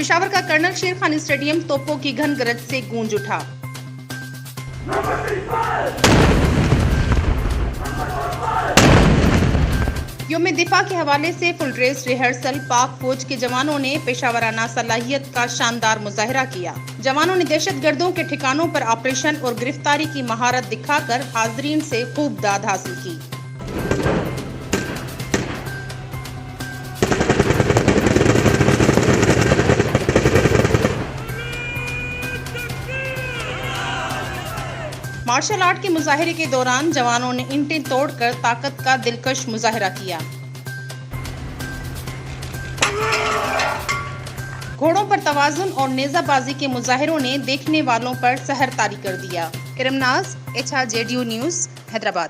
पेशावर का कर्नल शेर खान स्टेडियम तोपों की घन गरज से गूंज उठा। यौम दिफा के हवाले से फुल ड्रेस रिहर्सल पाक फौज के जवानों ने पेशावराना सलाहियत का शानदार मुजाहिरा किया। जवानों ने दहशतगर्दों के ठिकानों पर ऑपरेशन और गिरफ्तारी की महारत दिखाकर हाजरीन से खूब दाद हासिल की। मार्शल आर्ट के मुजाहिरे के दौरान जवानों ने ईंटें तोड़कर ताकत का दिलकश मुजाहिरा किया। घोड़ों पर तवाज़ुन और नेज़ाबाजी के मुजाहिरों ने देखने वालों पर सहर तारी कर दिया। इरमनाज, HRJDU न्यूज़, हैदराबाद।